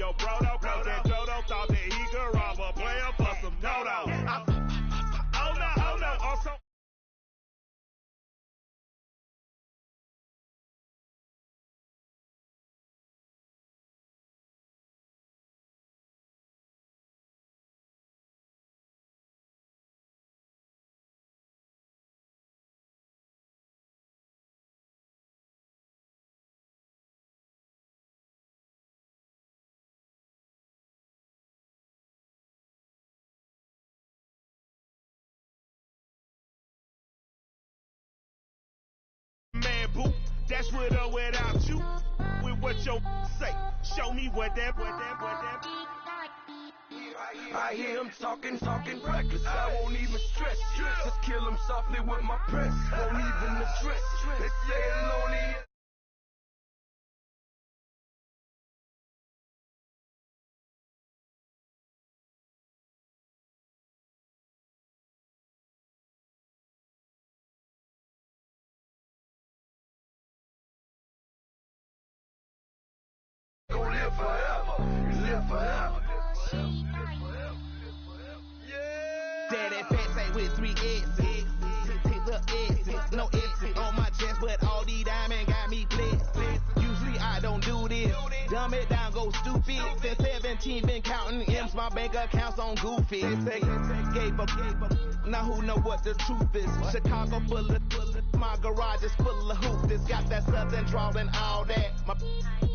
your brodo, cause that Dodo thought that he could rob a player for some dodo. Oh no, also. Man, boo, that's with or without you. With what your say, show me what that. I hear him talking reckless. I won't even stress. Just kill him softly with my press. Won't even address. They say it lonely. Daddy fat say with 3 X's. Look X's, no X's on my chest, but all these diamonds got me blessed. Usually I don't do this. Dumb it down, go stupid. Since 17 been counting M's, my bank accounts on goofy. They say gave up. Now who know what the truth is? Chicago full of my garage is full of hoops. It's got that southern drawl and all that. My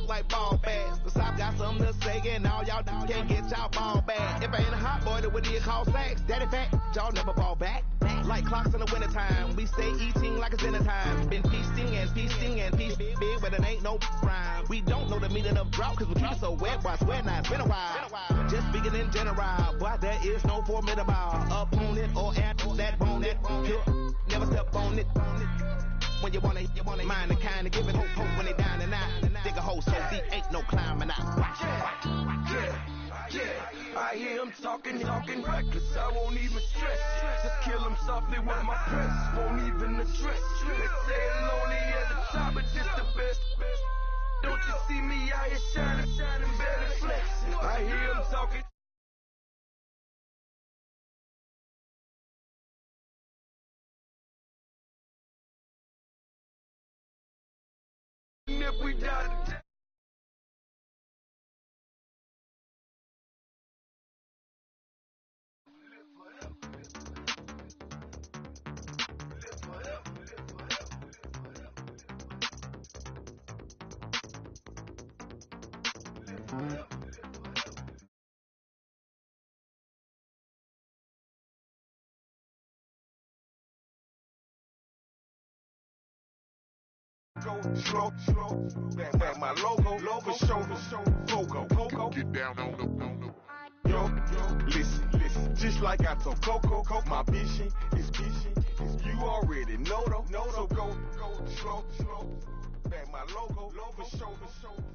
like ball bags. The South got something to say and all y'all can't get y'all ball back. If I ain't a hot boy, then what do you call sacks? Daddy fat, y'all never fall back. Like clocks in the wintertime, we stay eating like it's dinner time. Been feasting and feasting big, but it ain't no rhyme. We don't know the meaning of drought, cause we keep it so wet, boy, I swear now it's been a while. Just speaking in general, boy, there is no formidable opponent or that bone, never step on it. When you want it, mind the kind of give it hope when they down and out. Dig a hole so deep, ain't no climbing out. Yeah, I hear him talking reckless. I won't even stress. Just kill him softly with my press. Won't even address. They say it lonely at the top, but just the best. Don't you see me out here shining, barely flex. I hear him talking. If we die today. Go slow, back my logo, for show, Coco. Get down on the, yo, listen, just like I told Coco, my vision is you already know though, so go slow, back my logo, for show,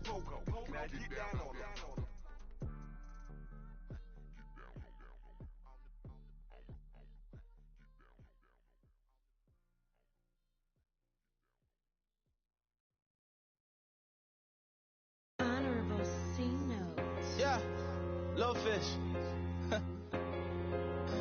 Coco. Now get down on the. Honorable C notes. Yeah, little fish.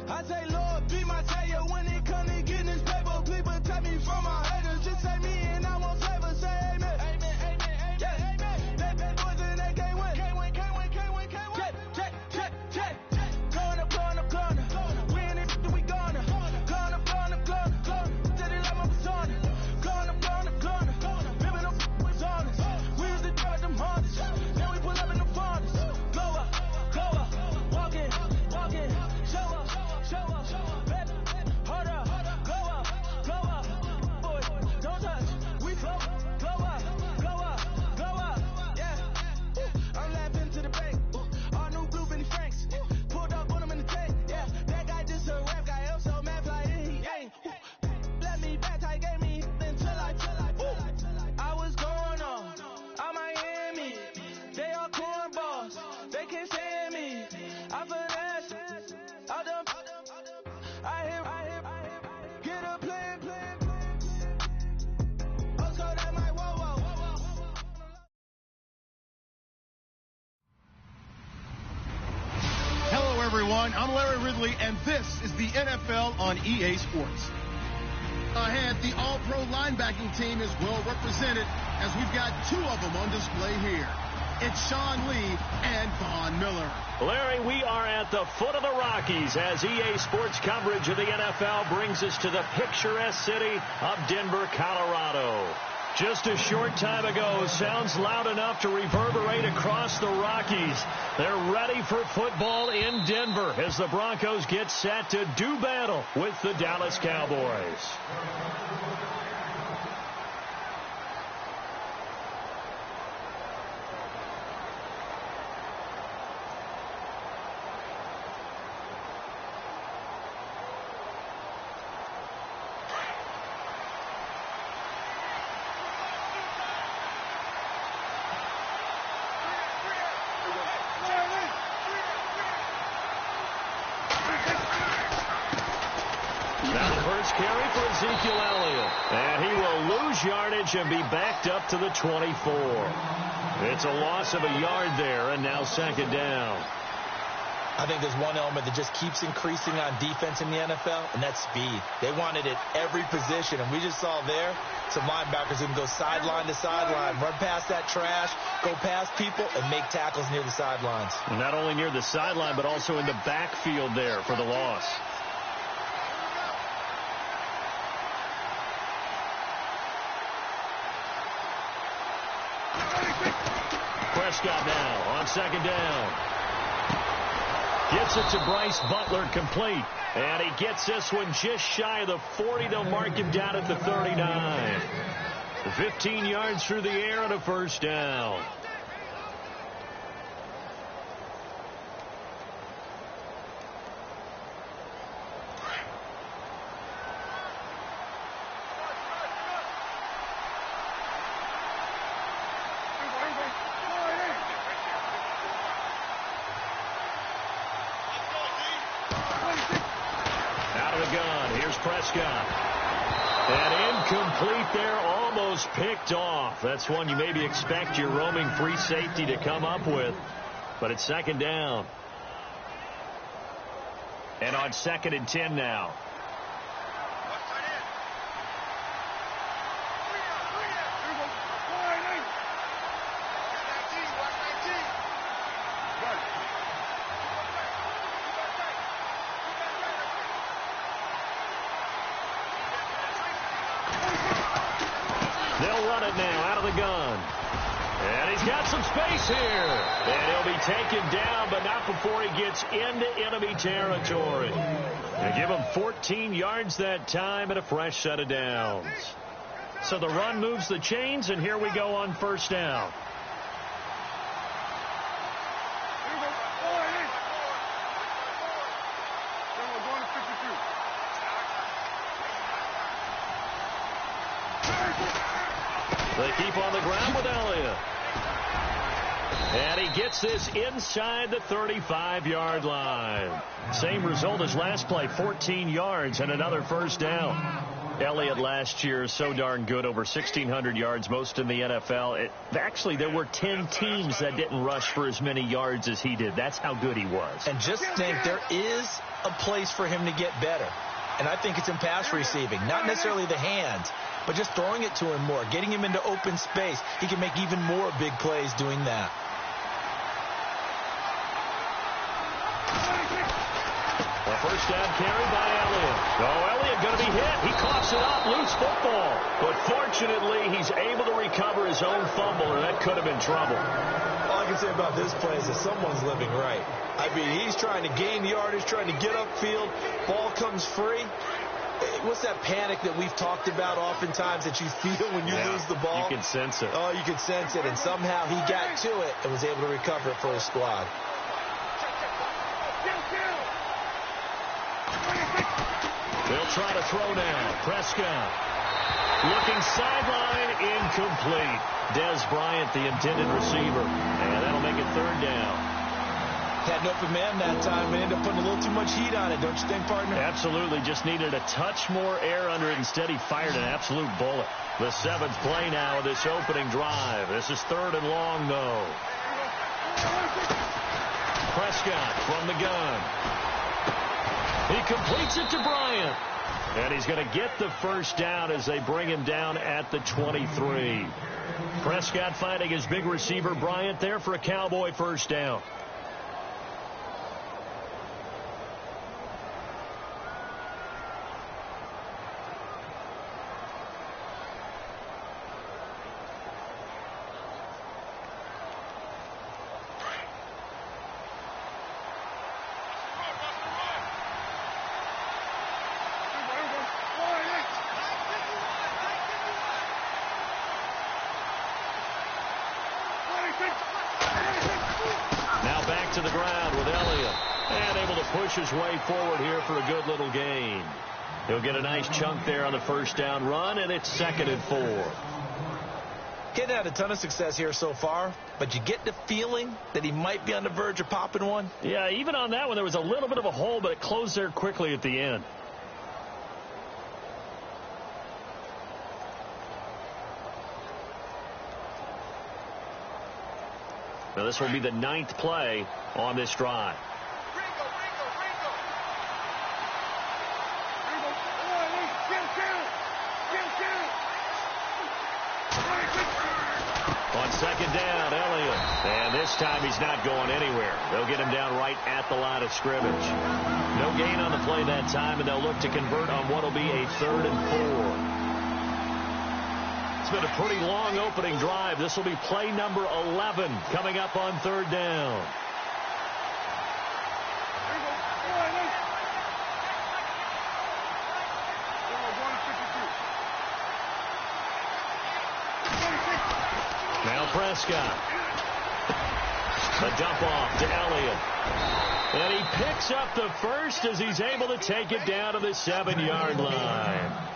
I say, Lord, be my savior when it comes to getting this paper. Please protect me from my haters. Just say me and I won't flavor. Say amen. Amen. Yeah. That boys and they can't win. Can't win. Check. Going up. Win it, we gonna. Going up. Steady like my persona. Going up. Ripping up with honest. We used to charge them hardest. Now we pull up in the farthest. Go up. Walking. Show up. everyone. I'm Larry Ridley, and this is the NFL on EA Sports. Ahead, the All-Pro linebacking team is well represented as we've got two of them on display here. It's Sean Lee and Von Miller. Larry, we are at the foot of the Rockies as EA Sports coverage of the NFL brings us to the picturesque city of Denver, Colorado. Just a short time ago, sounds loud enough to reverberate across the Rockies. They're ready for football in Denver as the Broncos get set to do battle with the Dallas Cowboys. Carry for Ezekiel Elliott. And he will lose yardage and be backed up to the 24. It's a loss of a yard there, and now second down. I think there's one element that just keeps increasing on defense in the NFL, and that's speed. They want it at every position, and we just saw there some linebackers who can go sideline to sideline, run past that trash, go past people, and make tackles near the sidelines. And not only near the sideline, but also in the backfield there for the loss. Prescott now on second down. Gets it to Bryce Butler complete. And he gets this one just shy of the 40. They'll mark him down at the 39. 15 yards through the air and a first down. Prescott. And incomplete there, almost picked off. That's one you maybe expect your roaming free safety to come up with. But it's second down. And on 2nd and 10 now. They'll run it now out of the gun. And he's got some space here. And he'll be taken down, but not before he gets into enemy territory. They give him 14 yards that time and a fresh set of downs. So the run moves the chains, and here we go on first down. They keep on the ground with Elliott. And he gets this inside the 35-yard line. Same result as last play, 14 yards and another first down. Elliott last year so darn good, over 1,600 yards, most in the NFL. Actually, there were 10 teams that didn't rush for as many yards as he did. That's how good he was. And just think, there is a place for him to get better. And I think it's in pass receiving, not necessarily the hands, but just throwing it to him more, getting him into open space. He can make even more big plays doing that. A first down carry by Elliott. Oh, Elliott going to be hit. He coughs it up, loose football. But fortunately, he's able to recover his own fumble, or that could have been trouble. All I can say about this play is that someone's living right. I mean, he's trying to gain yardage, trying to get upfield. Ball comes free. What's that panic that we've talked about oftentimes that you feel when you lose the ball? You can sense it. Oh, you can sense it. And somehow he got to it and was able to recover it for his squad. They'll try to throw now. Prescott. Looking sideline, incomplete. Dez Bryant, the intended receiver. And that'll make it third down. Had an open man that time and ended up putting a little too much heat on it, don't you think, partner? Absolutely. Just needed a touch more air under it. Instead, he fired an absolute bullet. The 7th play now of this opening drive. This is 3rd and long, though. Prescott from the gun. He completes it to Bryant. And he's going to get the first down as they bring him down at the 23. Prescott finding his big receiver Bryant there for a Cowboy first down. Now back to the ground with Elliott. And able to push his way forward here for a good little gain. He'll get a nice chunk there on the first down run, and it's 2nd and 4. Getting had a ton of success here so far, but you get the feeling that he might be on the verge of popping one. Yeah, even on that one, there was a little bit of a hole, but it closed there quickly at the end. Now this will be the 9th play on this drive. On 2nd down, Elliott. And this time he's not going anywhere. They'll get him down right at the line of scrimmage. No gain on the play that time, and they'll look to convert on what will be a 3rd and 4. It's been a pretty long opening drive. This will be play number 11 coming up on 3rd down. Now Prescott. A dump off to Elliott. And he picks up the first as he's able to take it down to the 7-yard line.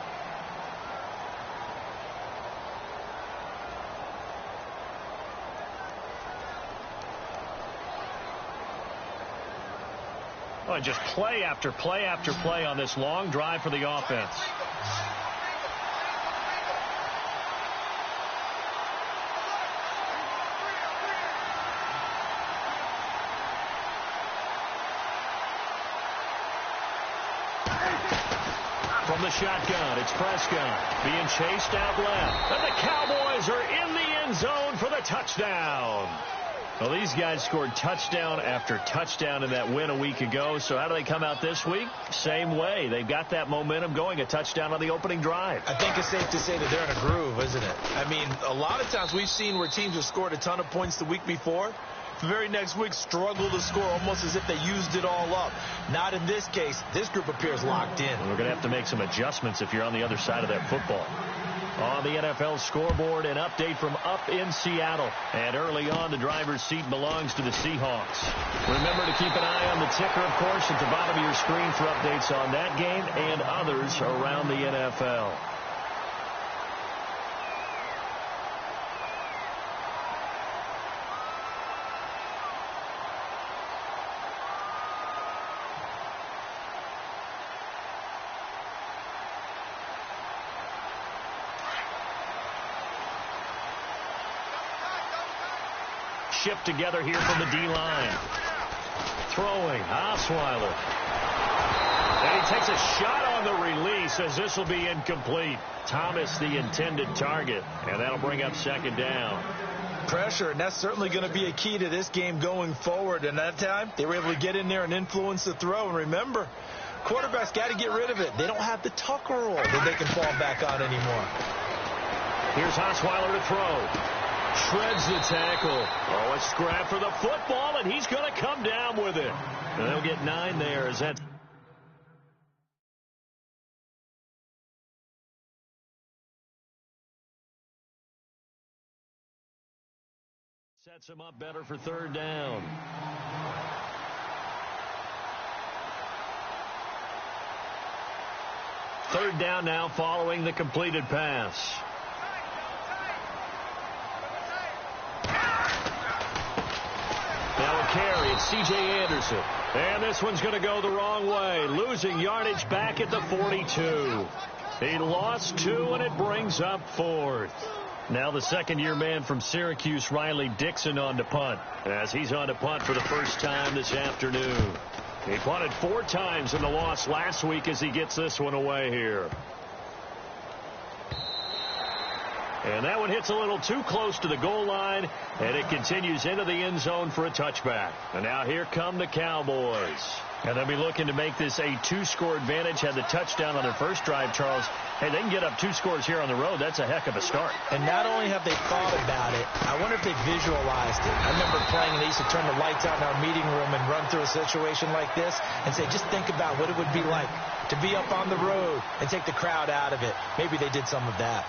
Oh, just play after play after play on this long drive for the offense. From the shotgun, it's Prescott being chased out left. And the Cowboys are in the end zone for the touchdown. Well, these guys scored touchdown after touchdown in that win a week ago. So how do they come out this week? Same way. They've got that momentum going, a touchdown on the opening drive. I think it's safe to say that they're in a groove, isn't it? I mean, a lot of times we've seen where teams have scored a ton of points the week before. The very next week struggle to score almost as if they used it all up. Not in this case. This group appears locked in. We're going to have to make some adjustments if you're on the other side of that football. On the NFL scoreboard, an update from up in Seattle. And early on, the driver's seat belongs to the Seahawks. Remember to keep an eye on the ticker, of course, at the bottom of your screen for updates on that game and others around the NFL. Shift together here from the D-line. Throwing, Osweiler. And he takes a shot on the release as this will be incomplete. Thomas, the intended target, and that'll bring up 2nd down. Pressure, and that's certainly going to be a key to this game going forward. And that time, they were able to get in there and influence the throw. And remember, quarterbacks got to get rid of it. They don't have the Tucker roll that they can fall back on anymore. Here's Osweiler to throw. Shreds the tackle. Oh, a scrap for the football, and he's going to come down with it. And they'll get 9 there as that sets him up better for 3rd down. Third down now following the completed pass. Now a carry, it's C.J. Anderson. And this one's going to go the wrong way. Losing yardage back at the 42. He lost 2, and it brings up 4th. Now the second-year man from Syracuse, Riley Dixon, on to punt, as he's on to punt for the first time this afternoon. He punted 4 times in the loss last week as he gets this one away here. And that one hits a little too close to the goal line, and it continues into the end zone for a touchback. And now here come the Cowboys. And they'll be looking to make this a 2-score advantage. Had the touchdown on their first drive, Charles. Hey, they can get up 2 scores here on the road. That's a heck of a start. And not only have they thought about it, I wonder if they visualized it. I remember playing, and they used to turn the lights out in our meeting room and run through a situation like this and say, just think about what it would be like to be up on the road and take the crowd out of it. Maybe they did some of that.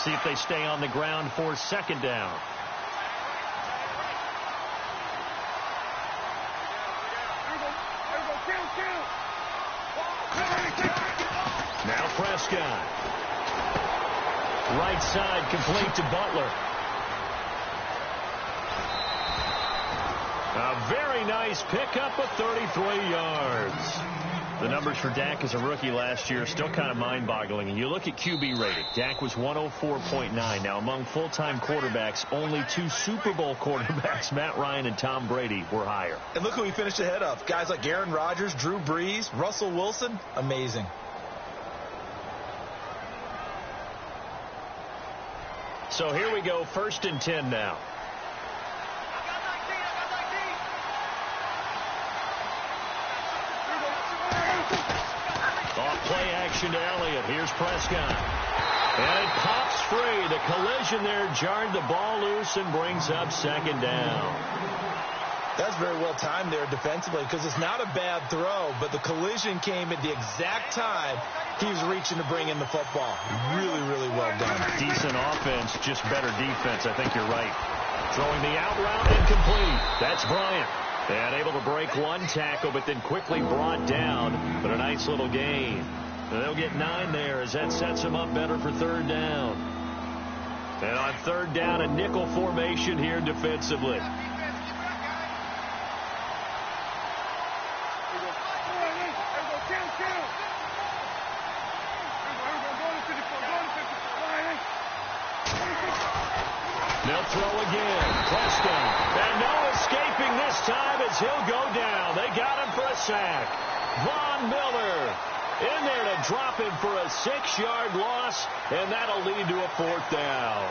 See if they stay on the ground for second down. Now Prescott. Right side complete to Butler. A very nice pickup of 33 yards. The numbers for Dak as a rookie last year are still kind of mind-boggling. And you look at QB rating. Dak was 104.9. Now, among full-time quarterbacks, only 2 Super Bowl quarterbacks, Matt Ryan and Tom Brady, were higher. And look who he finished ahead of. Guys like Aaron Rodgers, Drew Brees, Russell Wilson. Amazing. So here we go, 1st and 10 now. Play action to Elliott. Here's Prescott. And it pops free. The collision there jarred the ball loose and brings up second down. That's very well timed there defensively, because it's not a bad throw, but the collision came at the exact time he was reaching to bring in the football. Really, really well done. Decent offense, just better defense. I think you're right. Throwing the out route incomplete. That's Bryant. And able to break 1 tackle, but then quickly brought down. But a nice little gain. And they'll get 9 there as that sets them up better for 3rd down. And on 3rd down, a nickel formation here defensively. They'll throw again. Prescott. And no escaping this time as he'll go down. They got him for a sack. Von Miller in there to drop him for a 6-yard loss, and that'll lead to a 4th down.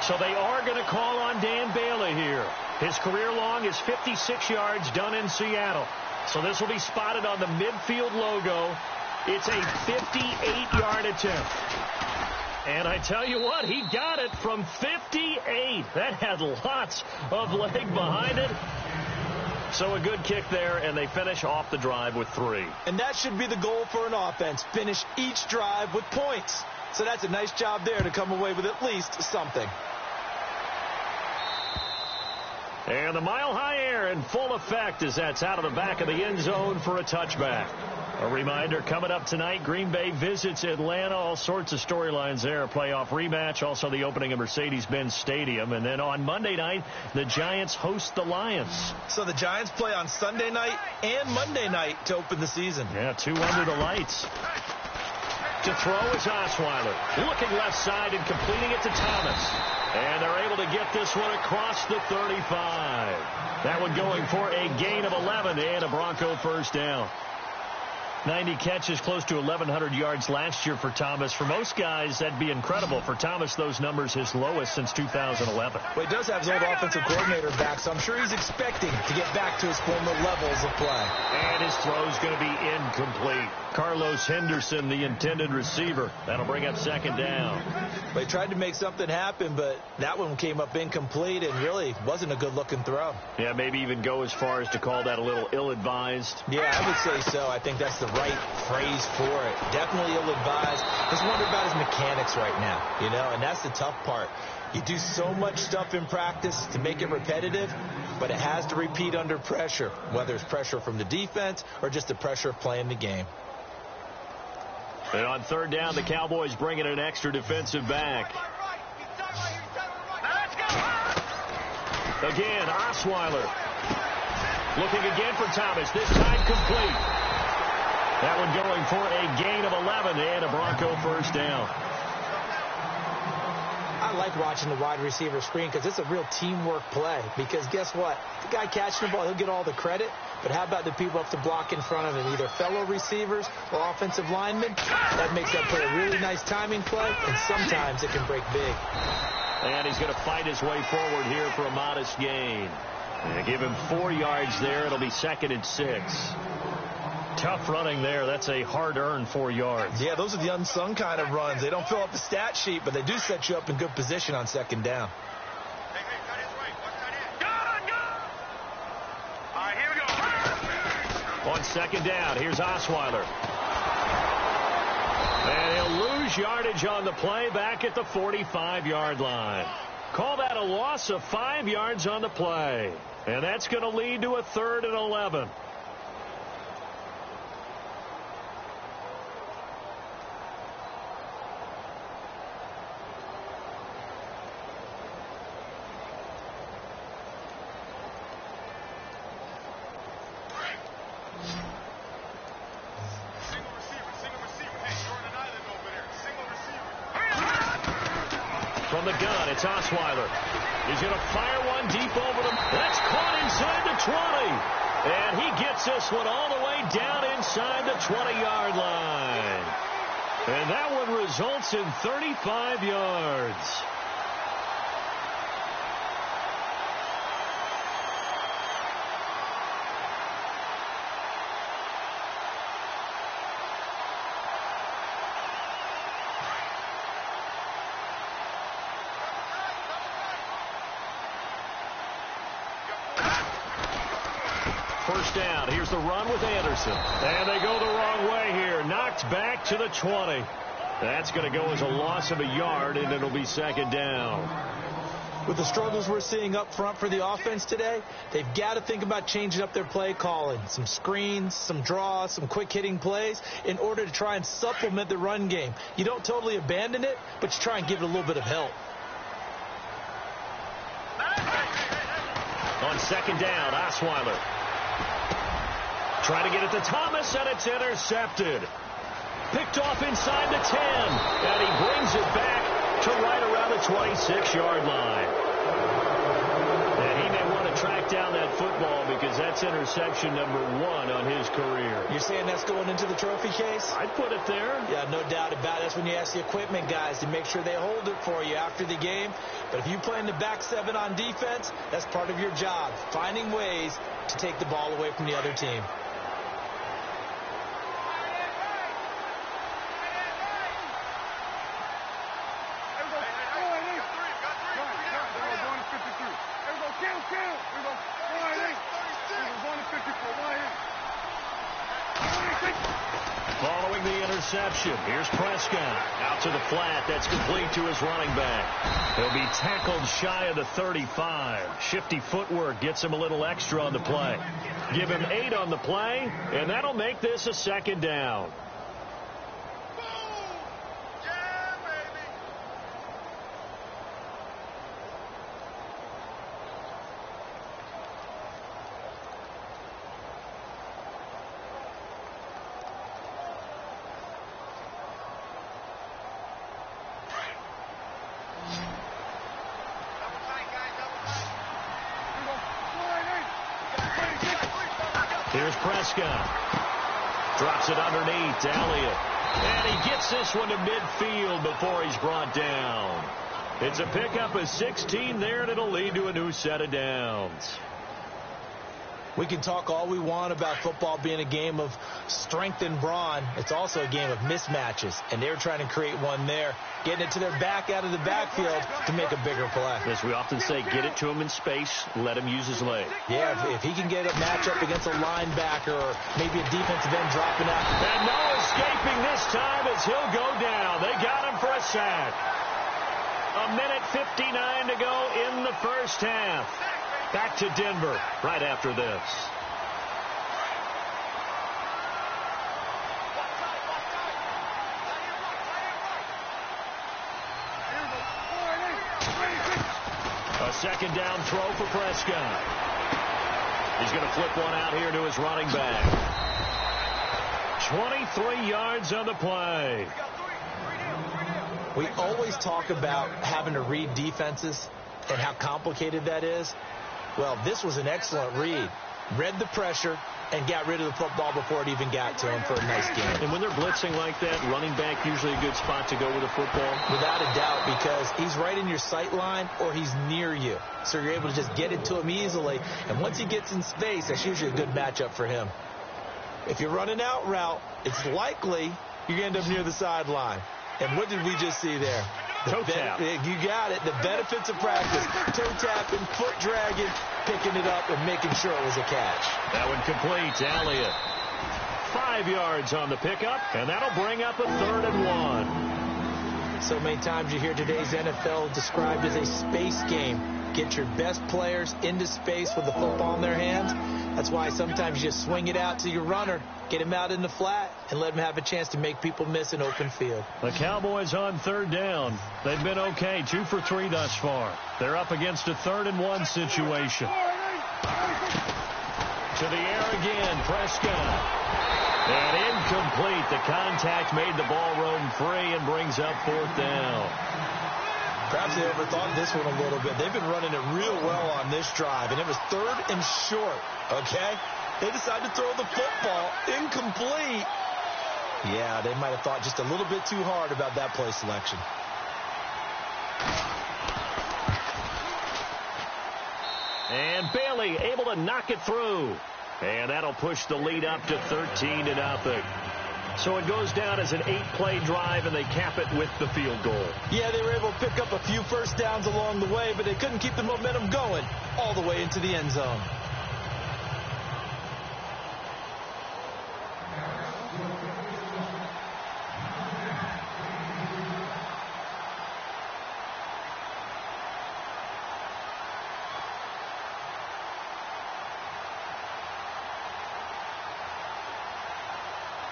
So they are going to call on Dan Bailey here. His career long is 56 yards done in Seattle. So this will be spotted on the midfield logo. It's a 58-yard attempt. And I tell you what, he got it from 58. That had lots of leg behind it. So a good kick there, and they finish off the drive with 3. And that should be the goal for an offense. Finish each drive with points. So that's a nice job there to come away with at least something. And the mile-high air in full effect as that's out of the back of the end zone for a touchback. A reminder, coming up tonight, Green Bay visits Atlanta. All sorts of storylines there. A playoff rematch, also the opening of Mercedes-Benz Stadium. And then on Monday night, the Giants host the Lions. So the Giants play on Sunday night and Monday night to open the season. Yeah, 2 under the lights. To throw is Osweiler. Looking left side and completing it to Thomas. And they're able to get this one across the 35. That one going for a gain of 11 and a Bronco first down. 90 catches, close to 1,100 yards last year for Thomas. For most guys, that'd be incredible. For Thomas, those numbers his lowest since 2011. Well, he does have his old offensive coordinator back, so I'm sure he's expecting to get back to his former levels of play. And his throw's going to be incomplete. Carlos Henderson, the intended receiver. That'll bring up second down. Well, he tried to make something happen, but that one came up incomplete and really wasn't a good-looking throw. Yeah, maybe even go as far as to call that a little ill-advised. Yeah, I would say so. I think that's the right phrase for it. Definitely ill-advised. Just wonder about his mechanics right now, you know, and that's the tough part. You do so much stuff in practice to make it repetitive, but it has to repeat under pressure, whether it's pressure from the defense or just the pressure of playing the game. And on third down, the Cowboys bring in an extra defensive back. Again, Osweiler. Looking again for Thomas. This time complete. That one going for a gain of 11 and a Bronco first down. I like watching the wide receiver screen because it's a real teamwork play. Because guess what? The guy catching the ball, he'll get all the credit. But how about the people up to block in front of him, either fellow receivers or offensive linemen? That makes that play a really nice timing play, and sometimes it can break big. And he's going to fight his way forward here for a modest gain. And give him 4 yards there. It'll be 2nd and 6. Tough running there. That's a hard-earned 4 yards. Yeah, those are the unsung kind of runs. They don't fill up the stat sheet, but they do set you up in good position on 2nd down. On 2nd down, here's Osweiler. And he'll lose yardage on the play back at the 45-yard line. Call that a loss of 5 yards on the play. And that's going to lead to a 3rd and 11. From the gun, it's Osweiler. He's going to fire one deep over them. That's caught inside the 20. And he gets this one all the way down inside the 20-yard line. And that one results in 35 yards. First down. Here's the run with Anderson. And they go the wrong way here. Knocked back to the 20. That's going to go as a loss of a yard, and it'll be 2nd down. With the struggles we're seeing up front for the offense today, they've got to think about changing up their play calling. Some screens, some draws, some quick-hitting plays in order to try and supplement the run game. You don't totally abandon it, but you try and give it a little bit of help. On 2nd down, Osweiler. Trying to get it to Thomas, and it's intercepted. Picked off inside the 10, and he brings it back to right around the 26-yard line. And he may want to track down that football because that's interception number 1 on his career. You're saying that's going into the trophy case? I'd put it there. Yeah, no doubt about it. That's when you ask the equipment guys to make sure they hold it for you after the game. But if you play in the back 7 on defense, that's part of your job, finding ways to take the ball away from the other team. Following the interception, here's Prescott. Out to the flat. That's complete to his running back. He'll be tackled shy of the 35. Shifty footwork gets him a little extra on the play. Give him 8 on the play, and that'll make this a 2nd down. Here's Prescott. Drops it underneath to Elliott. And he gets this one to midfield before he's brought down. It's a pickup of 16 there, and it'll lead to a new set of downs. We can talk all we want about football being a game of strength and brawn. It's also a game of mismatches, and they're trying to create one there, getting it to their back out of the backfield to make a bigger play. As we often say, get it to him in space, let him use his leg. Yeah, if he can get a matchup against a linebacker or maybe a defensive end dropping out. And no escaping this time as he'll go down. They got him for a sack. 1:59 to go in the first half. Back to Denver right after this. A 2nd down throw for Prescott. He's going to flip one out here to his running back. 23 yards on the play. We always talk about having to read defenses and how complicated that is. Well, this was an excellent read. Read the pressure and got rid of the football before it even got to him for a nice game. And when they're blitzing like that, running back usually a good spot to go with the football? Without a doubt, because he's right in your sight line or he's near you. So you're able to just get it to him easily. And once he gets in space, that's usually a good matchup for him. If you're running out route, it's likely you're going to end up near the sideline. And what did we just see there? Toe tap. You got it. The benefits of practice. Toe tapping, foot dragging, picking it up, and making sure it was a catch. That one complete. Elliott. 5 yards on the pickup, and that'll bring up a 3rd and 1. So many times you hear today's NFL described as a space game. Get your best players into space with the football in their hands. That's why sometimes you just swing it out to your runner, get him out in the flat, and let him have a chance to make people miss an open field. The Cowboys on 3rd down. They've been okay, 2 for 3 thus far. They're up against a 3rd and 1 situation. To the air again, Prescott. And incomplete. The contact made the ball roam free and brings up 4th down. Perhaps they overthought this one a little bit. They've been running it real well on this drive, and it was 3rd and short, okay? They decided to throw the football incomplete. Yeah, they might have thought just a little bit too hard about that play selection. And Bailey able to knock it through. And that'll push the lead up to 13-0. So it goes down as an 8-play drive, and they cap it with the field goal. Yeah, they were able to pick up a few first downs along the way, but they couldn't keep the momentum going all the way into the end zone.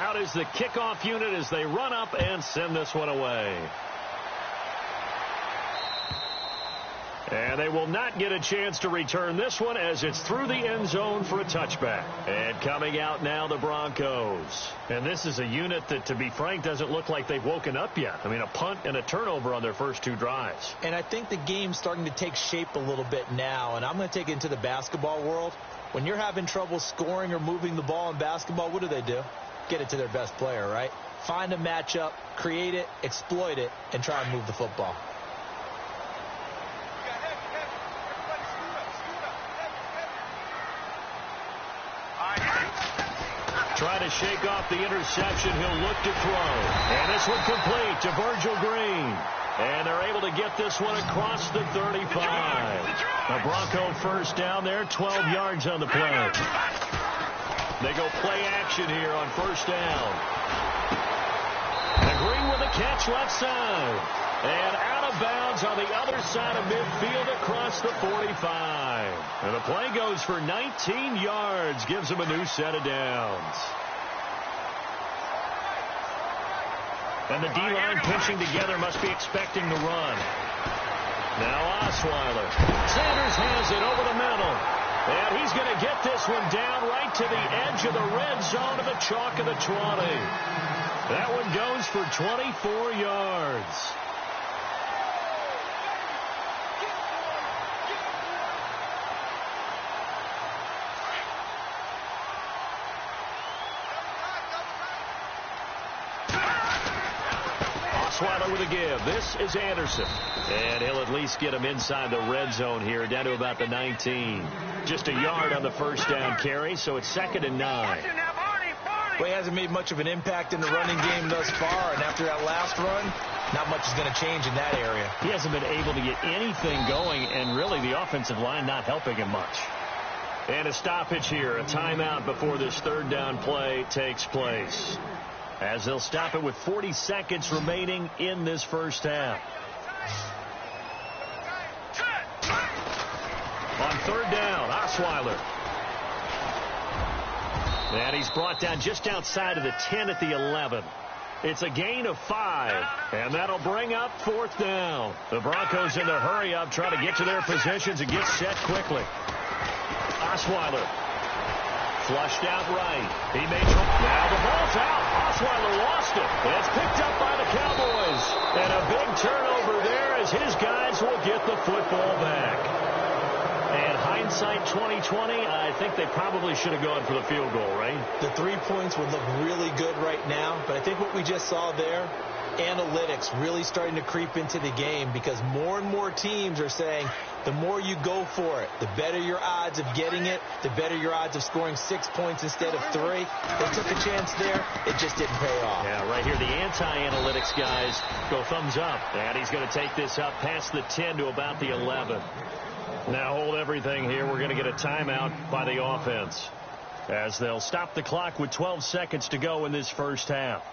Out is the kickoff unit as they run up and send this one away. And they will not get a chance to return this one as it's through the end zone for a touchback. And coming out now, the Broncos. And this is a unit that, to be frank, doesn't look like they've woken up yet. I mean, a punt and a turnover on their first 2 drives. And I think the game's starting to take shape a little bit now, and I'm going to take it into the basketball world. When you're having trouble scoring or moving the ball in basketball, what do? Get it to their best player, right? Find a matchup, create it, exploit it, and try and move the football. Try to shake off the interception. He'll look to throw. And this one complete to Virgil Green. And they're able to get this one across the 35. A Bronco first down there, 12 yards on the play. They go play action here on first down. And Green with a catch left side. And out of bounds on the other side of midfield across the 45. And the play goes for 19 yards. Gives them a new set of downs. And the D-line pinching together must be expecting the run. Now Osweiler. Sanders has it over the middle. And he's going to get this one down right to the edge of the red zone of the chalk of the 20. That one goes for 24 yards. Osweiler with a give. This is Anderson. And he'll at least get him inside the red zone here, down to about the 19. Just a yard on the first down carry, so it's 2nd and 9. Well, he hasn't made much of an impact in the running game thus far, and after that last run, not much is going to change in that area. He hasn't been able to get anything going, and really the offensive line not helping him much. And a stoppage here, a timeout before this 3rd down play takes place, as they'll stop it with 40 seconds remaining in this first half. On 3rd down, Osweiler. And he's brought down just outside of the 10 at the 11. It's a gain of 5, and that'll bring up 4th down. The Broncos in their hurry up, trying to get to their positions and get set quickly. Osweiler Flushed out right. He made trouble. Now the ball's out. Osweiler lost it. It's picked up by the Cowboys. And a big turnover there as his guys will get the football back. And hindsight 2020, I think they probably should have gone for the field goal, right? The 3 points would look really good right now, but I think what we just saw there, analytics really starting to creep into the game because more and more teams are saying the more you go for it, the better your odds of getting it, the better your odds of scoring 6 points instead of 3. They took a chance there. It just didn't pay off. Yeah, right here, the anti-analytics guys go thumbs up. And he's going to take this up past the 10 to about the 11. Now hold everything here. We're going to get a timeout by the offense as they'll stop the clock with 12 seconds to go in this first half.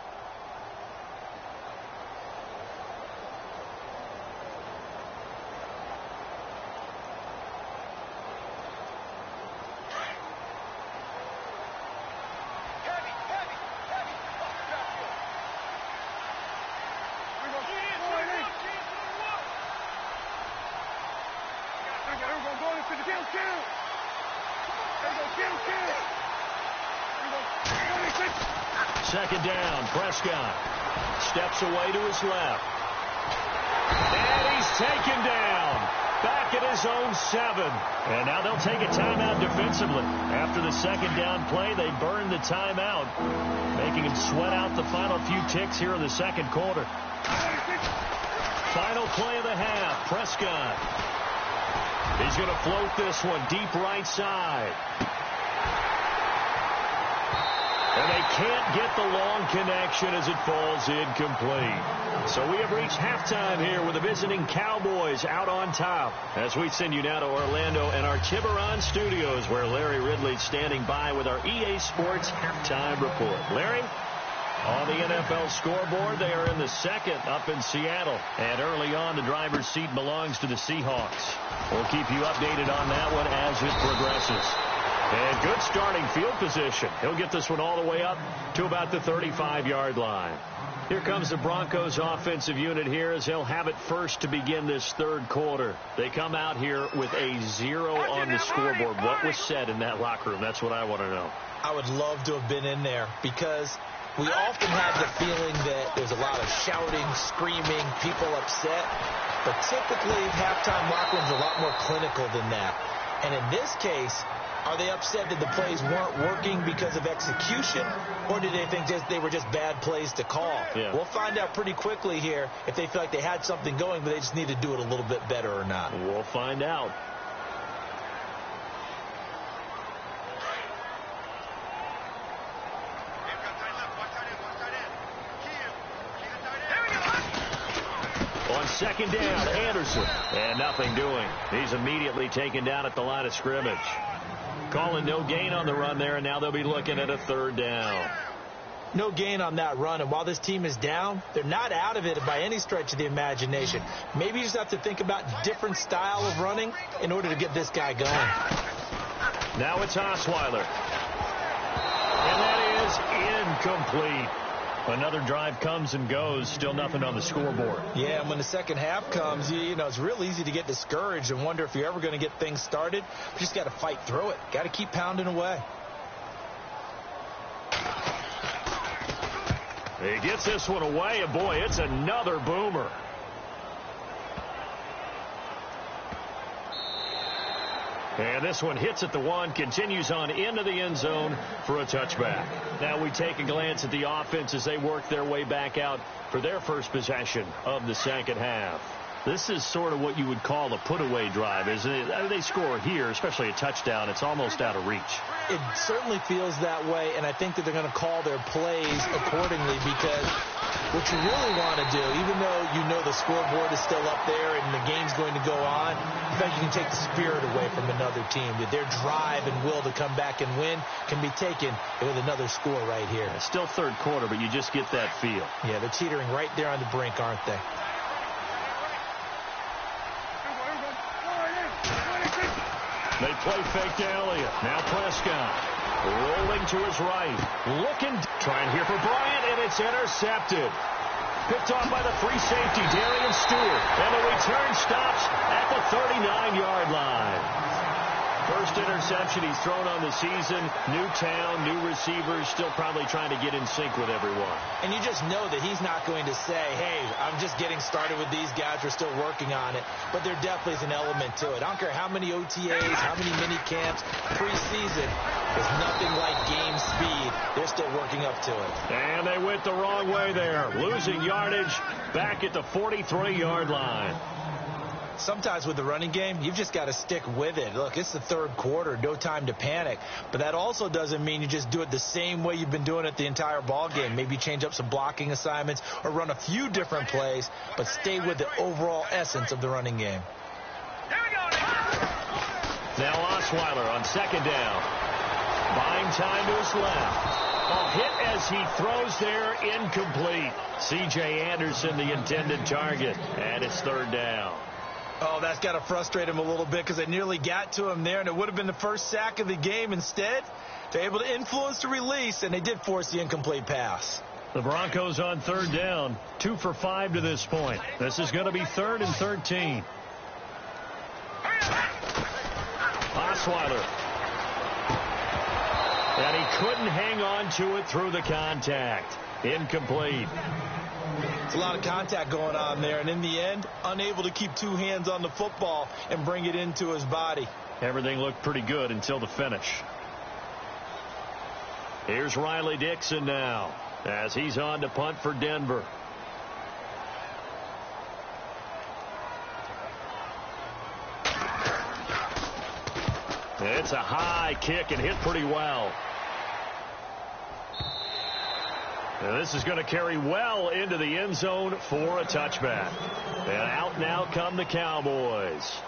Second down, Prescott steps away to his left. And he's taken down back at his own 7. And now they'll take a timeout defensively. After the second down play, they burn the timeout, making him sweat out the final few ticks here in the second quarter. Final play of the half, Prescott. He's going to float this one deep right side. And they can't get the long connection as it falls incomplete. So we have reached halftime here with the visiting Cowboys out on top. As we send you now to Orlando and our Tiburon studios where Larry Ridley's standing by with our EA Sports halftime report. Larry? On the NFL scoreboard, they are in the second up in Seattle. And early on, the driver's seat belongs to the Seahawks. We'll keep you updated on that one as it progresses. And good starting field position. He'll get this one all the way up to about the 35-yard line. Here comes the Broncos offensive unit here as they'll have it first to begin this third quarter. They come out here with a 0 on the scoreboard. What was said in that locker room? That's what I want to know. I would love to have been in there because we often have the feeling that there's a lot of shouting, screaming, people upset. But typically, halftime locker rooms are a lot more clinical than that. And in this case, are they upset that the plays weren't working because of execution, or did they think they were just bad plays to call? Yeah. We'll find out pretty quickly here if they feel like they had something going, but they just need to do it a little bit better or not. We'll find out. On second down, Anderson. And nothing doing. He's immediately taken down at the line of scrimmage. Calling no gain on the run there, and now they'll be looking at a third down. No gain on that run, and while this team is down, they're not out of it by any stretch of the imagination. Maybe you just have to think about different style of running in order to get this guy going. Now it's Osweiler. And that is incomplete. Another drive comes and goes, still nothing on the scoreboard. Yeah, and when the second half comes, you know, it's real easy to get discouraged and wonder if you're ever going to get things started. You just got to fight through it. Got to keep pounding away. He gets this one away, and boy, it's another boomer. And this one hits at the 1, continues on into the end zone for a touchback. Now we take a glance at the offense as they work their way back out for their first possession of the second half. This is sort of what you would call a put-away drive, isn't it? They score here, especially a touchdown. It's almost out of reach. It certainly feels that way, and I think that they're going to call their plays accordingly because what you really want to do, even though you know the scoreboard is still up there and the game's going to go on, in fact, you can take the spirit away from another team. That their drive and will to come back and win can be taken with another score right here. It's still third quarter, but you just get that feel. Yeah, they're teetering right there on the brink, aren't they? They play fake to Elliott. Now Prescott rolling to his right. Looking, trying here for Bryant, and it's intercepted. Picked off by the free safety, Darian Stewart. And the return stops at the 39-yard line. First interception he's thrown on the season. New town, new receivers, still probably trying to get in sync with everyone. And you just know that he's not going to say, hey, I'm just getting started with these guys. We're still working on it. But there definitely is an element to it. I don't care how many OTAs, how many mini camps, preseason. There's nothing like game speed. They're still working up to it. And they went the wrong way there. Losing yardage back at the 43-yard line. Sometimes with the running game, you've just got to stick with it. Look, it's the third quarter, no time to panic. But that also doesn't mean you just do it the same way you've been doing it the entire ball game. Maybe change up some blocking assignments or run a few different plays, but stay with the overall essence of the running game. Now Osweiler on second down. Buying time to his left. A hit as he throws there, incomplete. C.J. Anderson, the intended target, and it's third down. Oh, that's got to frustrate him a little bit because they nearly got to him there, and it would have been the first sack of the game. Instead, they're able to influence the release, and they did force the incomplete pass. The Broncos on third down, 2 for 5 to this point. This is going to be 3rd and 13. Osweiler. And he couldn't hang on to it through the contact. Incomplete. It's a lot of contact going on there, and in the end, unable to keep 2 hands on the football and bring it into his body. Everything looked pretty good until the finish. Here's Riley Dixon now as he's on to punt for Denver. It's a high kick and hit pretty well. And this is going to carry well into the end zone for a touchback. And out now come the Cowboys.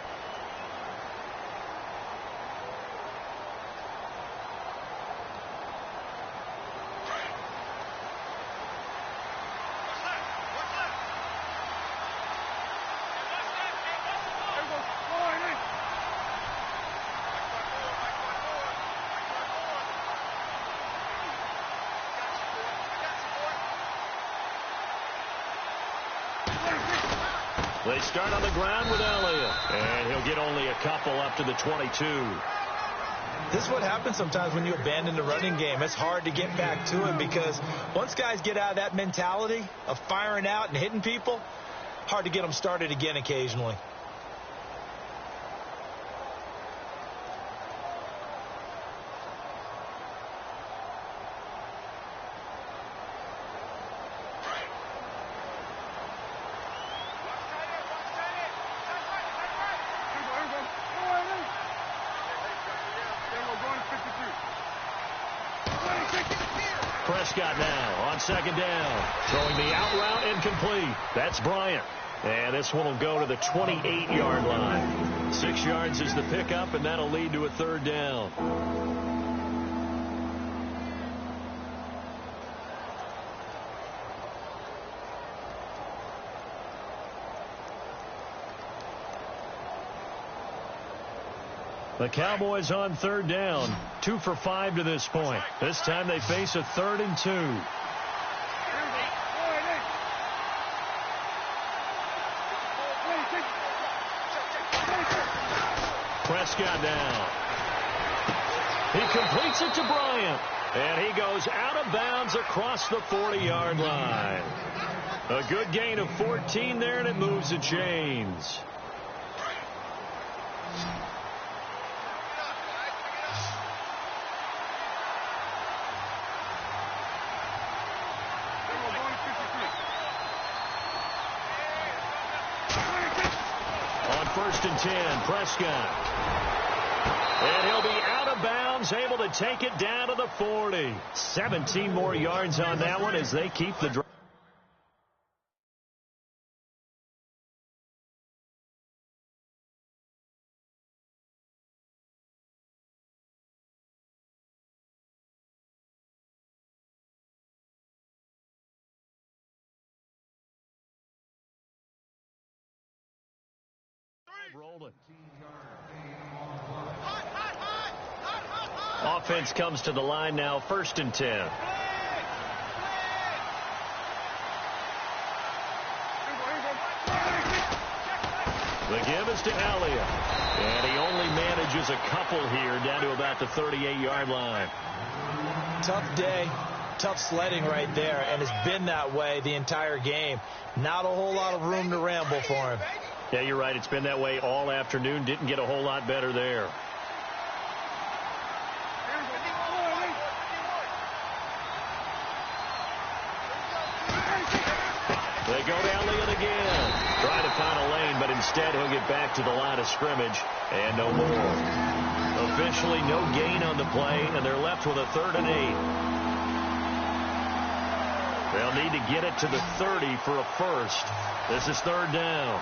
They start on the ground with Elliott, and he'll get only a couple up to the 22. This is what happens sometimes when you abandon the running game. It's hard to get back to it because once guys get out of that mentality of firing out and hitting people, hard to get them started again occasionally. Prescott now on second down. Throwing the out route incomplete. That's Bryant. And this one will go to the 28-yard line. 6 yards is the pickup, and that'll lead to a third down. The Cowboys on third down, 2 for 5 to this point. This time they face a 3rd and 2. Prescott down. He completes it to Bryant, and he goes out of bounds across the 40-yard line. A good gain of 14 there, and it moves the chains. First and 10, Prescott. And he'll be out of bounds, able to take it down to the 40. 17 more yards on that one as they keep the drive. Rolling. Offense comes to the line now, 1st and 10. The give is to Elliott. And he only manages a couple here down to about the 38-yard line. Tough day. Tough sledding right there, and it's been that way the entire game. Not a whole lot of room to ramble for him. Yeah, you're right. It's been that way all afternoon. Didn't get a whole lot better there. They go to Elliott again. Trying to find a lane, but instead he'll get back to the line of scrimmage and no more. Officially no gain on the play, and they're left with a 3rd and 8. They'll need to get it to the 30 for a first. This is 3rd down.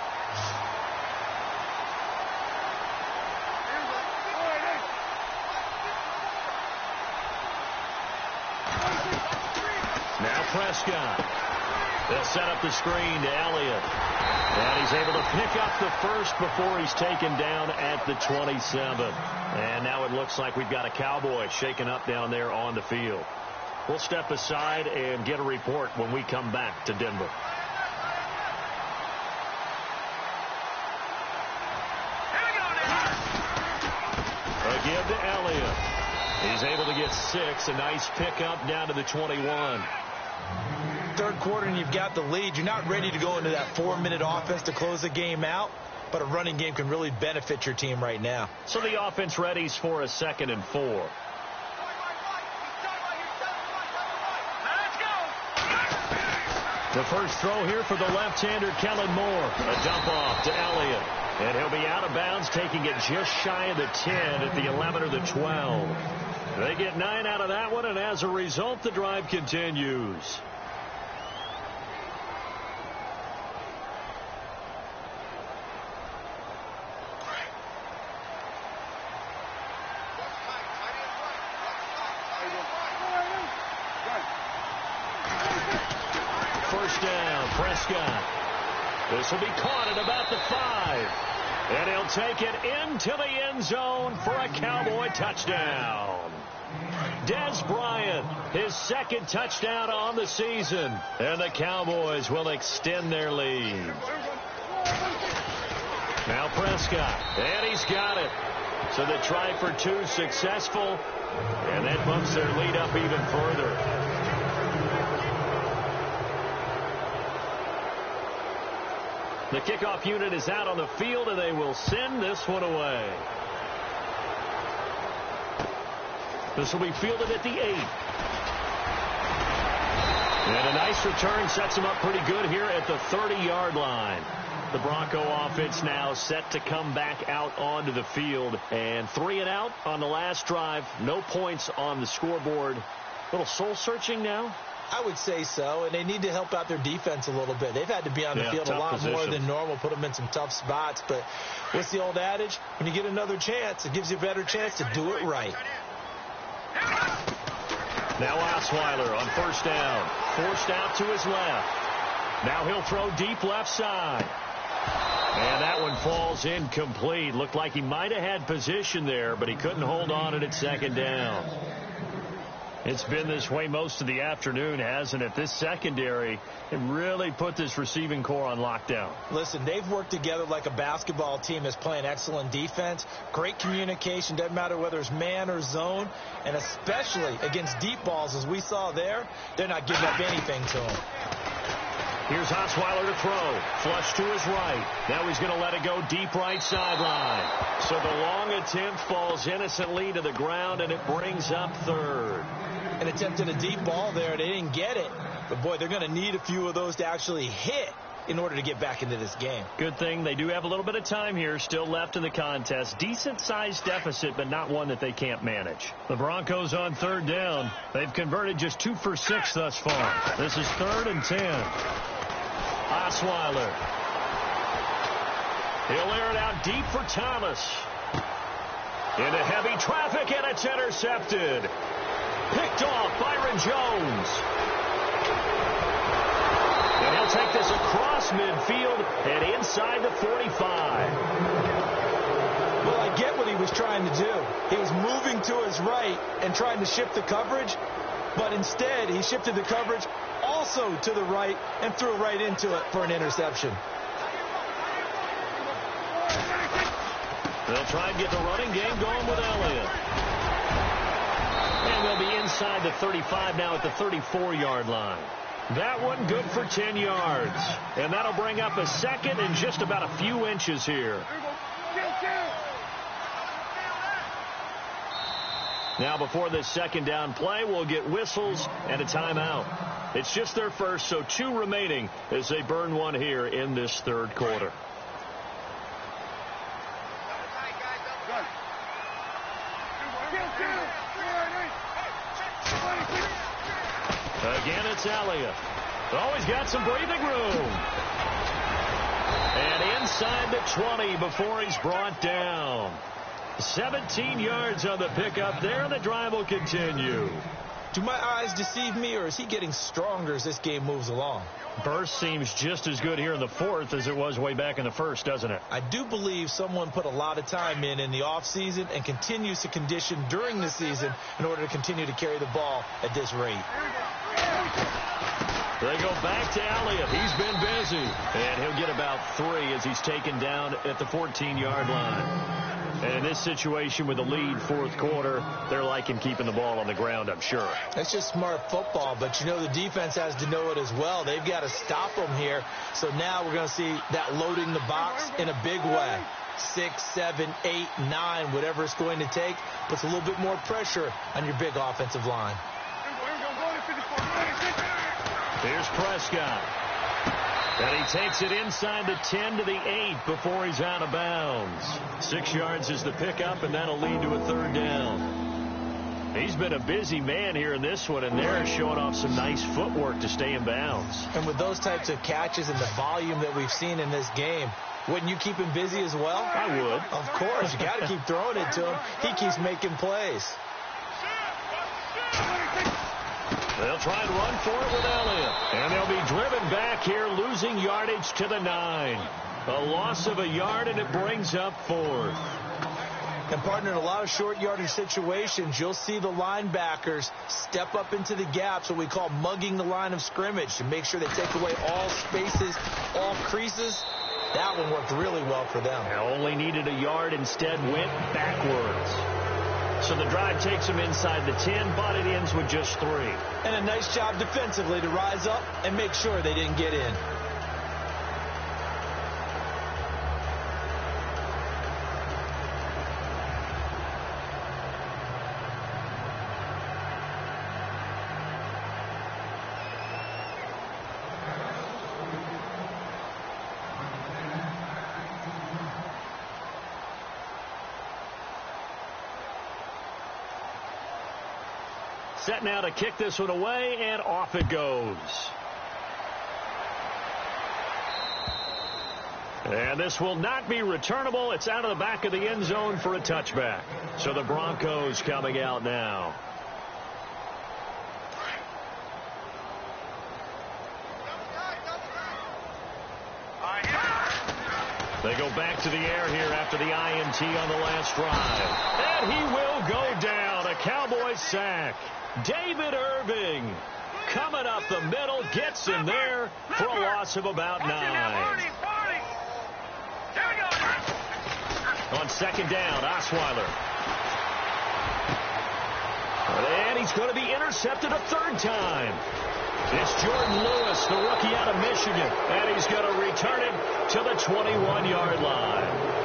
Now Prescott. They'll set up the screen to Elliott. And he's able to pick up the first before he's taken down at the 27. And now it looks like we've got a Cowboy shaken up down there on the field. We'll step aside and get a report when we come back to Denver. A give to Elliott. He's able to get 6. A nice pickup down to the 21. Third quarter and you've got the lead. You're not ready to go into that 4-minute offense to close the game out, but a running game can really benefit your team right now. So the offense readies for a 2nd and 4. The first throw here for the left-hander, Kellen Moore. A dump off to Elliott. And he'll be out of bounds, taking it just shy of the 10 at the 11 or the 12. They get 9 out of that one, and as a result, the drive continues. First down, Prescott. This will be caught at about the 5. And he'll take it into the end zone for a Cowboy touchdown. Dez Bryant, his 2nd touchdown on the season. And the Cowboys will extend their lead. Now Prescott, and he's got it. So the try for 2 successful. And that bumps their lead up even further. The kickoff unit is out on the field, and they will send this one away. This will be fielded at the 8. And a nice return sets them up pretty good here at the 30-yard line. The Bronco offense now set to come back out onto the field. And 3 and out on the last drive. No points on the scoreboard. A little soul-searching now? I would say so, and they need to help out their defense a little bit. They've had to be on the field a lot more than normal, put them in some tough spots. But what's the old adage? When you get another chance, it gives you a better chance to do it right. Now Osweiler on first down. Forced out to his left. Now he'll throw deep left side. And that one falls incomplete. Looked like he might have had position there, but he couldn't hold on it at 2nd down. It's been this way most of the afternoon, hasn't it? This secondary, it really put this receiving core on lockdown. Listen, they've worked together like a basketball team that's playing excellent defense. Great communication. Doesn't matter whether it's man or zone. And especially against deep balls, as we saw there, they're not giving up anything to them. Here's Osweiler to throw. Flush to his right. Now he's going to let it go deep right sideline. So the long attempt falls innocently to the ground, and it brings up 3rd. And attempted a deep ball there. They didn't get it. But, boy, they're going to need a few of those to actually hit in order to get back into this game. Good thing they do have a little bit of time here still left in the contest. Decent-sized deficit, but not one that they can't manage. The Broncos on 3rd down. They've converted just 2 for 6 thus far. This is 3rd and 10. Osweiler. He'll air it out deep for Thomas. Into heavy traffic, and it's intercepted. Picked off Byron Jones. And he'll take this across midfield and inside the 45. Well, I get what he was trying to do. He was moving to his right and trying to shift the coverage, but instead he shifted the coverage also to the right and threw right into it for an interception. They'll try and get the running game going with Elliott. And they'll be inside the 35 now at the 34-yard line. That one good for 10 yards. And that'll bring up a second and just about a few inches here. Now before this second down play, we'll get whistles and a timeout. It's just their first, so 2 remaining as they burn one here in this third quarter. Again, it's Elliott. Oh, he's got some breathing room. And inside the 20 before he's brought down. 17 yards on the pickup there, and the drive will continue. Do my eyes deceive me, or is he getting stronger as this game moves along? Burst seems just as good here in the fourth as it was way back in the first, doesn't it? I do believe someone put a lot of time in the offseason and continues to condition during the season in order to continue to carry the ball at this rate. They go back to Elliott. He's been busy. And he'll get about 3 as he's taken down at the 14-yard line. And in this situation with the lead fourth quarter, they're liking keeping the ball on the ground, I'm sure. That's just smart football, but you know the defense has to know it as well. They've got to stop them here. So now we're going to see that loading the box in a big way. 6, 7, 8, 9, whatever it's going to take, puts a little bit more pressure on your big offensive line. Here's Prescott. And he takes it inside the 10 to the 8 before he's out of bounds. 6 yards is the pickup, and that'll lead to a third down. He's been a busy man here in this one, and they're showing off some nice footwork to stay in bounds. And with those types of catches and the volume that we've seen in this game, wouldn't you keep him busy as well? I would. Of course. You got to keep throwing it to him. He keeps making plays. They'll try and run for it with Elliott. And they'll be driven back here, losing yardage to the 9. A loss of a yard, and it brings up 4th. And, partner, in a lot of short yardage situations, you'll see the linebackers step up into the gaps, what we call mugging the line of scrimmage, to make sure they take away all spaces, all creases. That one worked really well for them. They only needed a yard, instead went backwards. So the drive takes them inside the 10, but it ends with just 3. And a nice job defensively to rise up and make sure they didn't get in. Set now to kick this one away, and off it goes. And this will not be returnable. It's out of the back of the end zone for a touchback. So the Broncos coming out now. They go back to the air here after the INT on the last drive. And he will go down. A Cowboys sack. David Irving coming up the middle, gets in there for a loss of about 9. On second down, Osweiler. And he's going to be intercepted a third time. It's Jordan Lewis, the rookie out of Michigan, and he's going to return it to the 21-yard line.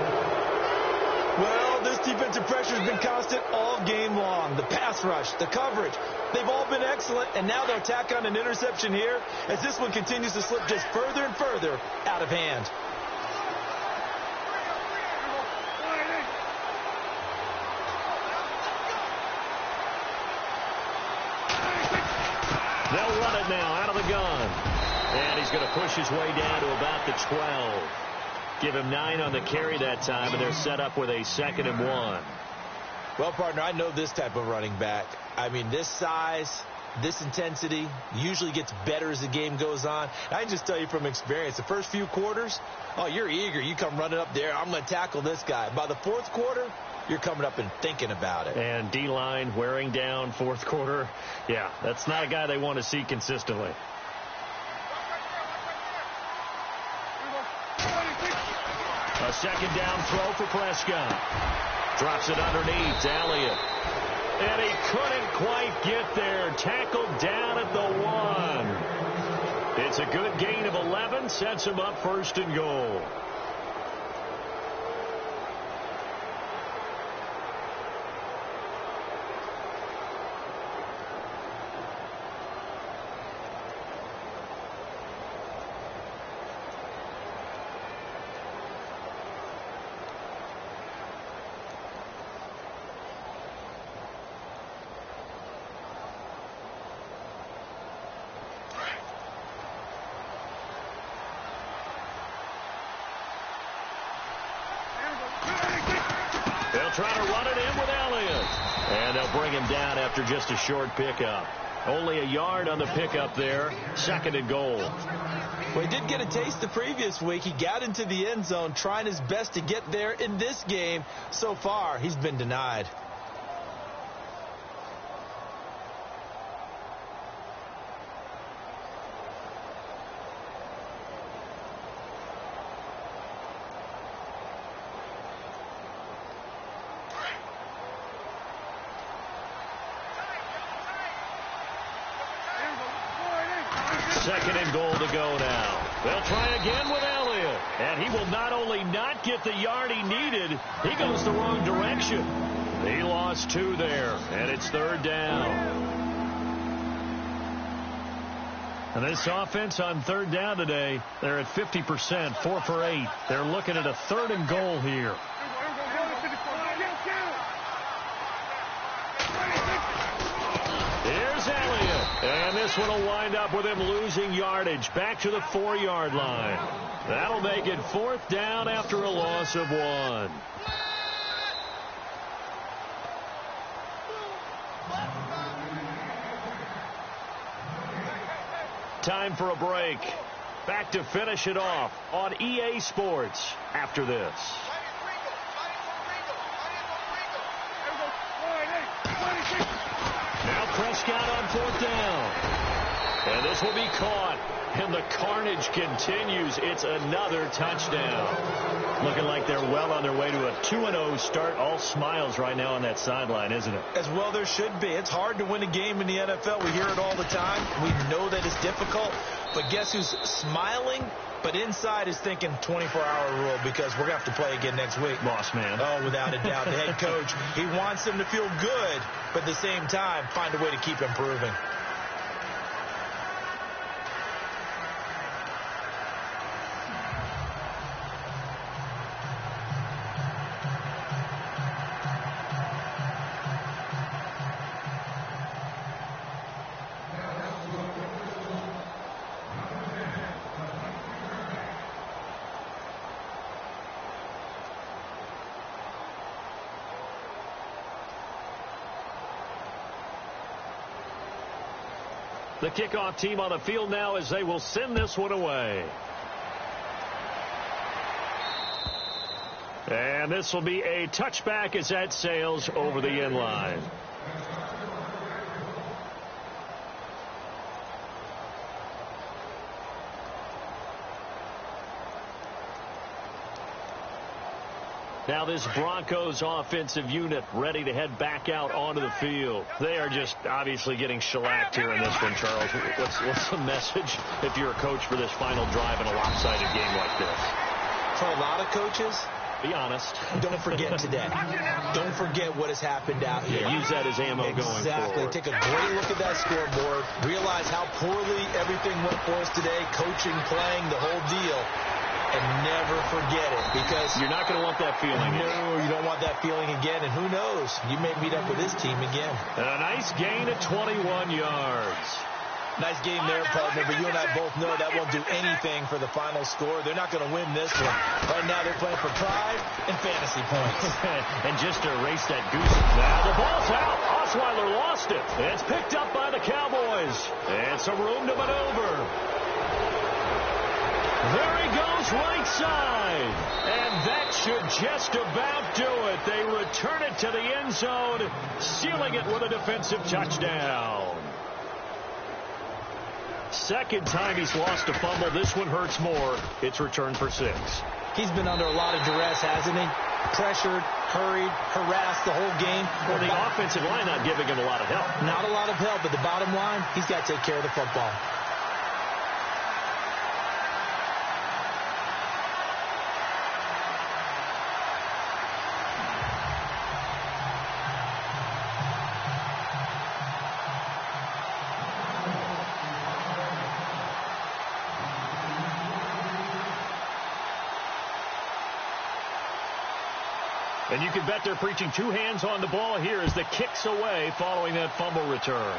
Well, this defensive pressure has been constant all game long. The pass rush, the coverage, they've all been excellent, and now they'll tack on an interception here as this one continues to slip just further and further out of hand. They'll run it now out of the gun. And he's going to push his way down to about the 12. Give him 9 on the carry that time, and they're set up with a 2nd and 1. Well, partner, I know this type of running back. I mean, this size, this intensity usually gets better as the game goes on. I can just tell you from experience, the first few quarters, oh, you're eager. You come running up there. I'm going to tackle this guy. By the fourth quarter, you're coming up and thinking about it. And D-line wearing down fourth quarter. Yeah, that's not a guy they want to see consistently. A second down throw for Prescott. Drops it underneath to Elliott. And he couldn't quite get there. Tackled down at the 1. It's a good gain of 11. Sets him up 1st and goal. They'll try to run it in with Elliott. And they'll bring him down after just a short pickup. Only a yard on the pickup there. 2nd and goal. Well, he did get a taste the previous week. He got into the end zone trying his best to get there in this game. So far, he's been denied. Second and goal to go now. They'll try again with Elliott. And he will not only not get the yard he needed, he goes the wrong direction. He lost 2 there, and it's 3rd down. And this offense on 3rd down today, they're at 50%, 4 for 8. They're looking at a 3rd and goal here. Here's Elliott. And this one will wind up with him losing yardage back to the 4-yard line. That'll make it 4th down after a loss of 1. Time for a break. Back to finish it off on EA Sports after this. Now Prescott on 4th down. And this will be caught. And the carnage continues. It's another touchdown. Looking like they're well on their way to a 2-0 start. All smiles right now on that sideline, isn't it? As well there should be. It's hard to win a game in the NFL. We hear it all the time. We know that it's difficult. But guess who's smiling? But inside is thinking 24-hour rule because we're going to have to play again next week. Boss man. Oh, without a doubt. The head coach, he wants them to feel good, but at the same time, find a way to keep improving. The kickoff team on the field now as they will send this one away. And this will be a touchback as that sails over the end line. Now this Broncos offensive unit ready to head back out onto the field. They are just obviously getting shellacked here in this one, Charles. What's the message if you're a coach for this final drive in a lopsided game like this? For a lot of coaches, be honest. Don't forget today. Don't forget what has happened out here. Yeah, use that as ammo going forward. Exactly. Take a great look at that scoreboard. Realize how poorly everything went for us today. Coaching, playing, the whole deal. And never forget it, because you're not going to want that feeling. No, you don't want that feeling again. And who knows? You may meet up with this team again. A nice gain of 21 yards. Nice game there, partner, but you and I both know that won't do anything for the final score. They're not going to win this one. Right now they're playing for pride and fantasy points. And just to erase that goose. Now the ball's out. Osweiler lost it. It's picked up by the Cowboys. And some room to maneuver. There he goes right side. And that should just about do it. They return it to the end zone, sealing it with a defensive touchdown. Second time he's lost a fumble. This one hurts more. It's returned for 6. He's been under a lot of duress, hasn't he? Pressured, hurried, harassed the whole game. Well, the offensive line not giving him a lot of help. Not a lot of help, but the bottom line, he's got to take care of the football. And you can bet they're preaching two hands on the ball here as the kick's away following that fumble return.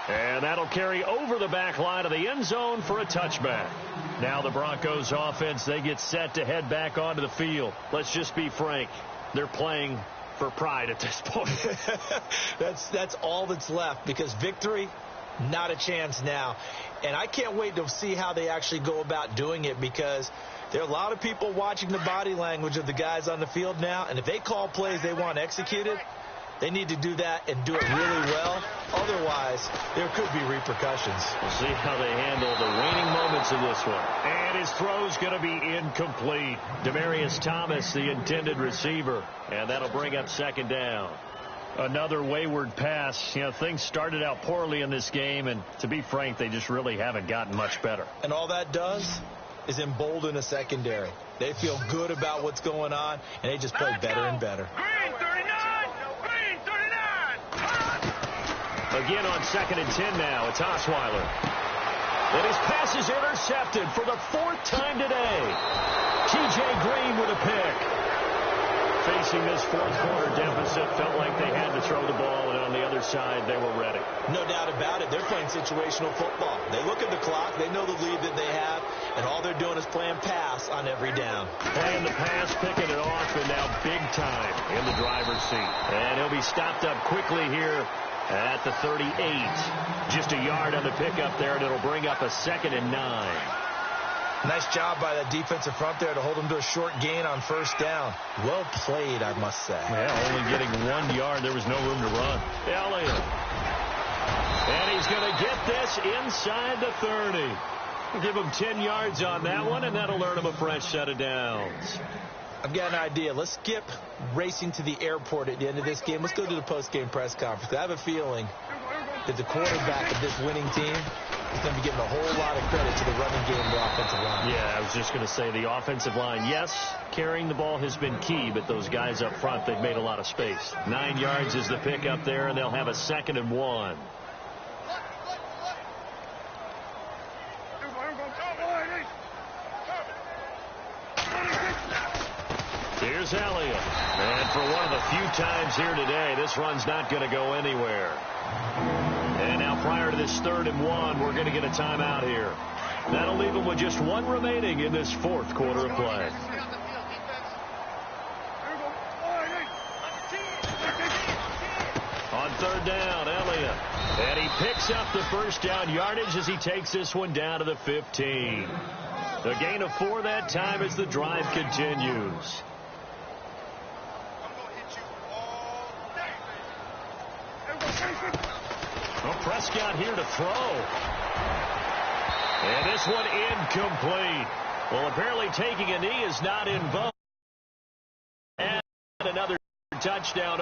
And that'll carry over the back line of the end zone for a touchback. Now the Broncos offense, they get set to head back onto the field. Let's just be frank. They're playing for pride at this point. That's all that's left, because victory, not a chance now. And I can't wait to see how they actually go about doing it, because there are a lot of people watching the body language of the guys on the field now, and if they call plays they want executed, they need to do that and do it really well. Otherwise, there could be repercussions. We'll see how they handle the waning moments of this one. And his throw's going to be incomplete. Demaryius Thomas, the intended receiver, and that'll bring up second down. Another wayward pass. You know, things started out poorly in this game, and to be frank, they just really haven't gotten much better. And all that does is embolden a secondary. They feel good about what's going on, and they just play better and better. Green 39! Green 39! Again on 2nd and 10 now. It's Osweiler. And his pass is intercepted for the 4th time today. T.J. Green with a pick. Facing this 4th quarter deficit, felt like they had to throw the ball, and on the other side, they were ready. No doubt about it. They're playing situational football. They look at the clock. They know the lead that they have, and all they're doing is playing pass on every down. Playing the pass, picking it off, and now big time in the driver's seat. And he'll be stopped up quickly here at the 38. Just a yard on the pickup there, and it'll bring up a 2nd and 9. Nice job by that defensive front there to hold him to a short gain on 1st down. Well played, I must say. Yeah, only getting 1 yard. There was no room to run. Elliott. And he's going to get this inside the 30. We'll give him 10 yards on that one, and that'll earn him a fresh set of downs. I've got an idea. Let's skip racing to the airport at the end of this game. Let's go to the post-game press conference. I have a feeling that the quarterback of this winning team is going to be giving a whole lot of credit to the running game and the offensive line. Yeah, I was just going to say the offensive line, yes, carrying the ball has been key, but those guys up front, they've made a lot of space. 9 yards is the pickup there, and they'll have a 2nd and 1. Here's Elliott. And for one of the few times here today, this run's not going to go anywhere. And now prior to this 3rd and 1, we're going to get a timeout here. That'll leave them with just 1 remaining in this 4th quarter of play. On 3rd down, Elliott. And he picks up the 1st down yardage as he takes this one down to the 15. The gain of 4 that time as the drive continues. Well, Prescott here to throw. And this one incomplete. Well, apparently taking a knee is not in vogue. And another touchdown